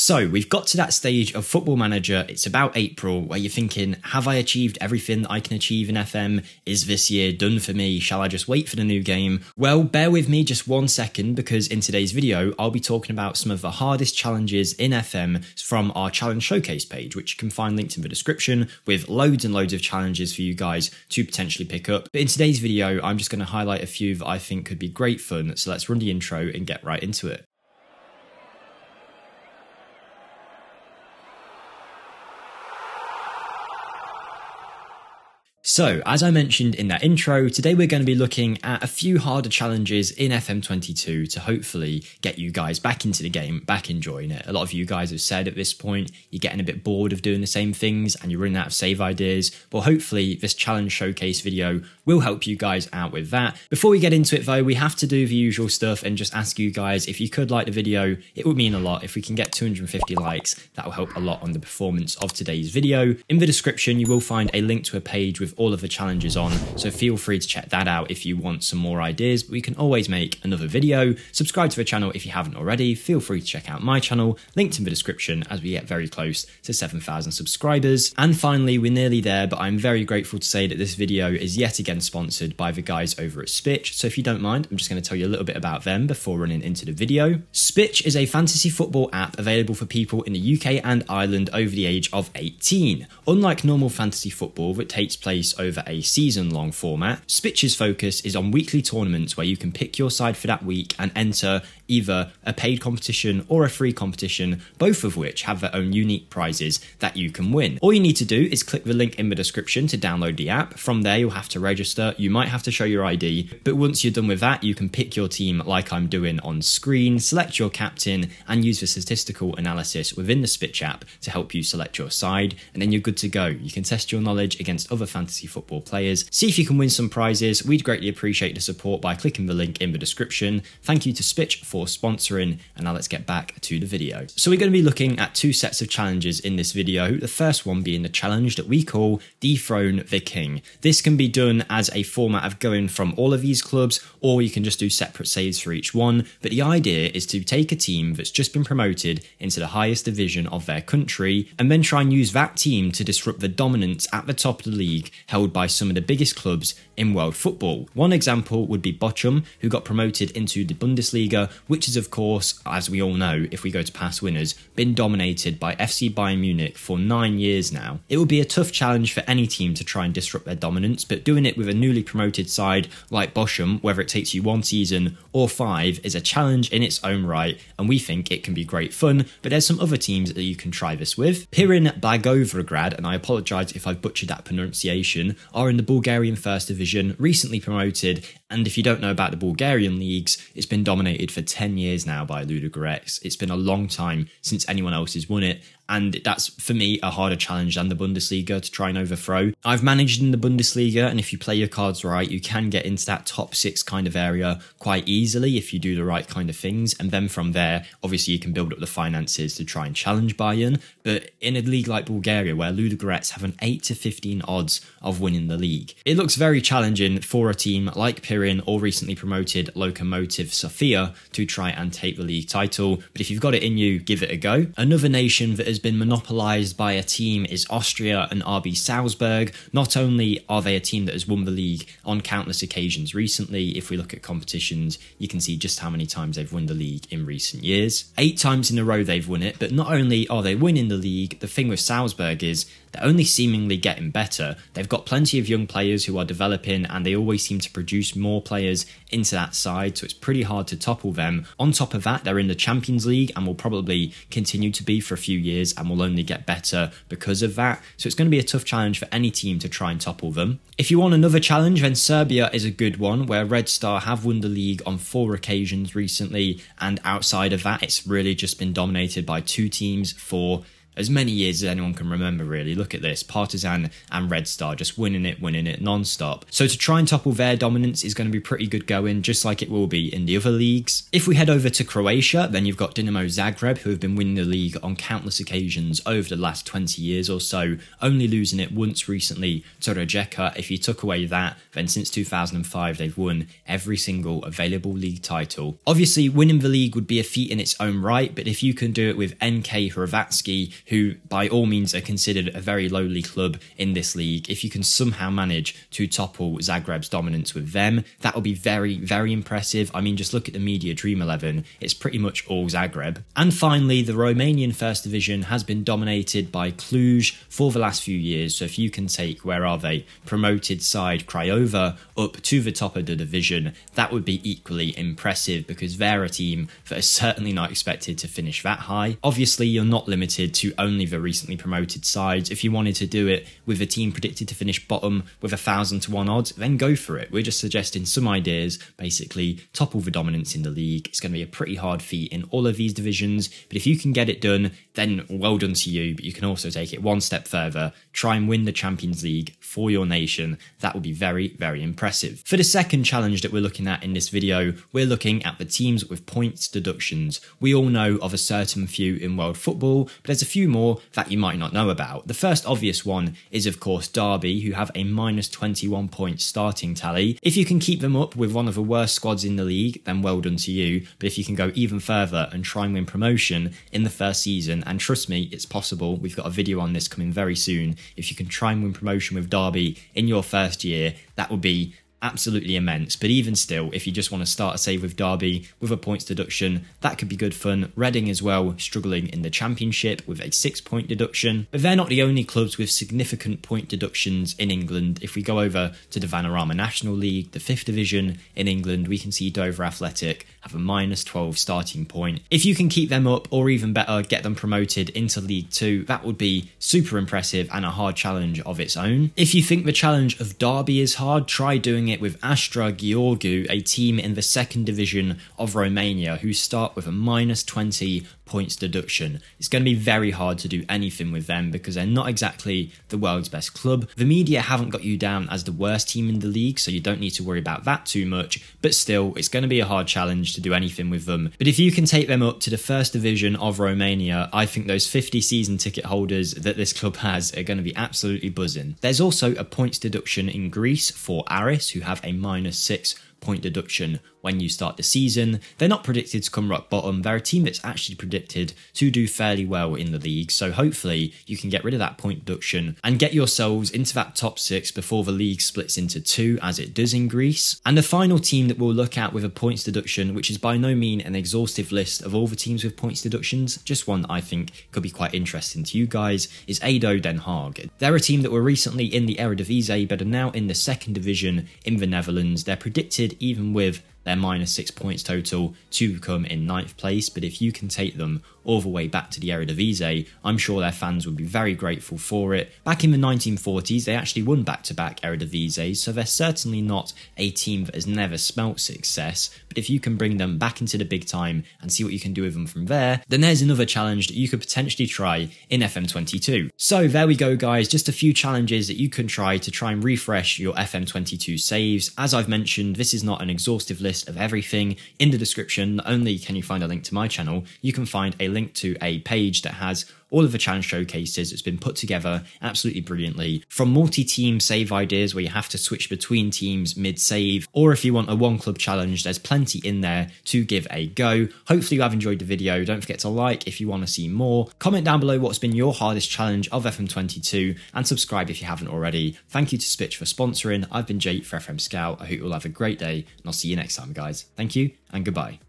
So we've got to that stage of Football Manager, it's about April, where you're thinking, have I achieved everything that I can achieve in FM? Is this year done for me? Shall I just wait for the new game? Well, bear with me just 1 second, because in today's video, I'll be talking about some of the hardest challenges in FM from our challenge showcase page, which you can find linked in the description, with loads and loads of challenges for you guys to potentially pick up. But in today's video, I'm just going to highlight a few that I think could be great fun, so let's run the intro and get right into it. So, as I mentioned in that intro, today we're going to be looking at a few harder challenges in FM22 to hopefully get you guys back into the game, back enjoying it. A lot of you guys have said at this point, you're getting a bit bored of doing the same things and you're running out of save ideas. Well, hopefully this challenge showcase video will help you guys out with that. Before we get into it though, we have to do the usual stuff and just ask you guys, if you could like the video, it would mean a lot. If we can get 250 likes, that will help a lot on the performance of today's video. In the description, you will find a link to a page with all of the challenges on, so feel free to check that out if you want some more ideas, but we can always make another video. Subscribe to the channel if you haven't already. Feel free to check out my channel, linked in the description, as we get very close to 7,000 subscribers. And finally, we're nearly there, but I'm very grateful to say that this video is yet again sponsored by the guys over at Spitch. So if you don't mind, I'm just going to tell you a little bit about them before running into the video. Spitch is a fantasy football app available for people in the UK and Ireland over the age of 18. Unlike normal fantasy football that takes place over a season-long format, Spitch's focus is on weekly tournaments where you can pick your side for that week and enter either a paid competition or a free competition, both of which have their own unique prizes that you can win. All you need to do is click the link in the description to download the app. From there, you'll have to register. You might have to show your ID, but once you're done with that, you can pick your team like I'm doing on screen, select your captain, and use the statistical analysis within the Spitch app to help you select your side, and then you're good to go. You can test your knowledge against other fantasy football players, see if you can win some prizes. We'd greatly appreciate the support by clicking the link in the description. Thank you to Spitch for sponsoring, and now let's get back to the video. So we're going to be looking at two sets of challenges in this video, the first one being the challenge that we call Dethrone the King. This can be done as a format of going from all of these clubs, or you can just do separate saves for each one, but the idea is to take a team that's just been promoted into the highest division of their country, and then try and use that team to disrupt the dominance at the top of the league held by some of the biggest clubs in world football. One example would be Bochum, who got promoted into the Bundesliga, which is of course, as we all know if we go to past winners, been dominated by FC Bayern Munich for 9 years now. It would be a tough challenge for any team to try and disrupt their dominance, but doing it with a newly promoted side like Bochum, whether it takes you 1 season or 5, is a challenge in its own right, and we think it can be great fun. But there's some other teams that you can try this with. Pirin Blagoevgrad, and I apologise if I've butchered that pronunciation, are in the Bulgarian First Division, recently promoted, and if you don't know about the Bulgarian leagues, it's been dominated for 10 years now by Ludogorets. It's been a long time since anyone else has won it, and that's, for me, a harder challenge than the Bundesliga to try and overthrow. I've managed in the Bundesliga, and if you play your cards right, you can get into that top 6 kind of area quite easily if you do the right kind of things, and then from there, obviously you can build up the finances to try and challenge Bayern. But in a league like Bulgaria, where Ludogorets have an 8 to 15 odds of winning the league, it looks very challenging for a team like Pirin or recently promoted Lokomotiv Sofia to try and take the league title. But if you've got it in you, give it a go. Another nation that has been monopolised by a team is Austria and Rb Salzburg. Not only are they a team that has won the league on countless occasions recently, if we look at competitions, you can see just how many times they've won the league in recent years. 8 times in a row they've won it, but not only are they winning the league, the thing with Salzburg is they're only seemingly getting better. They've got plenty of young players who are developing, and they always seem to produce more players into that side, so it's pretty hard to topple them. On top of that, they're in the Champions League and will probably continue to be for a few years, and will only get better because of that. So it's going to be a tough challenge for any team to try and topple them. If you want another challenge, then Serbia is a good one, where Red Star have won the league on 4 occasions recently, and outside of that, it's really just been dominated by 2 teams for as many years as anyone can remember, really. Look at this, Partizan and Red Star just winning it non-stop. So to try and topple their dominance is going to be pretty good going, just like it will be in the other leagues. If we head over to Croatia, then you've got Dinamo Zagreb, who have been winning the league on countless occasions over the last 20 years or so, only losing it once recently to Rijeka. If you took away that, then since 2005 they've won every single available league title. Obviously winning the league would be a feat in its own right, but if you can do it with NK Hrvatski, who by all means are considered a very lowly club in this league, if you can somehow manage to topple Zagreb's dominance with them, that will be very, very impressive. I mean, just look at the media Dream 11, it's pretty much all Zagreb. And finally, the Romanian First Division has been dominated by Cluj for the last few years, so if you can take, where are they, promoted side Craiova up to the top of the division, that would be equally impressive, because they're a team that is certainly not expected to finish that high. Obviously, you're not limited to only the recently promoted sides. If you wanted to do it with a team predicted to finish bottom with 1,000 to 1 odds, then go for it. We're just suggesting some ideas, basically topple the dominance in the league. It's going to be a pretty hard feat in all of these divisions, but if you can get it done, then well done to you. But you can also take it one step further, try and win the Champions League for your nation. That would be very, very impressive. For the second challenge that we're looking at in this video, we're looking at the teams with points deductions. We all know of a certain few in world football, but there's a few more that you might not know about. The first obvious one is of course Derby, who have a minus 21 point starting tally. If you can keep them up with one of the worst squads in the league, then well done to you. But if you can go even further and try and win promotion in the first season, and trust me, it's possible, we've got a video on this coming very soon, if you can try and win promotion with Derby in your first year, that would be absolutely immense. But even still, if you just want to start a save with Derby with a points deduction, that could be good fun. Reading as well, struggling in the Championship with a 6-point deduction. But they're not the only clubs with significant point deductions in England. If we go over to the Vanarama National League, the 5th Division in England, we can see Dover Athletic have a minus 12 starting point. If you can keep them up, or even better, get them promoted into League 2, that would be super impressive and a hard challenge of its own. If you think the challenge of Derby is hard, try doing it with Astragyogu, a team in the 2nd Division of Romania, who start with a minus 20 points deduction. It's going to be very hard to do anything with them because they're not exactly the world's best club. The media haven't got you down as the worst team in the league, so you don't need to worry about that too much, but still, it's going to be a hard challenge to do anything with them. But if you can take them up to the 1st Division of Romania, I think those 50 season ticket holders that this club has are going to be absolutely buzzing. There's also a points deduction in Greece for Aris, who have a minus 6 point deduction when you start the season. They're not predicted to come rock bottom. They're a team that's actually predicted to do fairly well in the league, so hopefully you can get rid of that point deduction and get yourselves into that top 6 before the league splits into 2 as it does in Greece. And the final team that we'll look at with a points deduction, which is by no means an exhaustive list of all the teams with points deductions, just one that I think could be quite interesting to you guys, is ADO Den Haag. They're a team that were recently in the Eredivisie but are now in the 2nd Division in the Netherlands. They're predicted, even with their minus 6 points total, to come in 9th place, but if you can take them all the way back to the Eredivisie, I'm sure their fans would be very grateful for it. Back in the 1940s, they actually won back-to-back Eredivisie, so they're certainly not a team that has never smelt success, but if you can bring them back into the big time and see what you can do with them from there, then there's another challenge that you could potentially try in FM22. So there we go guys, just a few challenges that you can try and refresh your FM22 saves. As I've mentioned, this is not an exhaustive list of everything. In the description, not only can you find a link to my channel, you can find a link to a page that has all of the challenge showcases. It's been put together absolutely brilliantly, from multi-team save ideas where you have to switch between teams mid-save, or if you want a one-club challenge, there's plenty in there to give a go. Hopefully you have enjoyed the video. Don't forget to like if you want to see more. Comment down below what's been your hardest challenge of FM22, and subscribe if you haven't already. Thank you to Spitch for sponsoring. I've been Jake for FMSCOUT. I hope you'll have a great day, and I'll see you next time, guys. Thank you, and goodbye.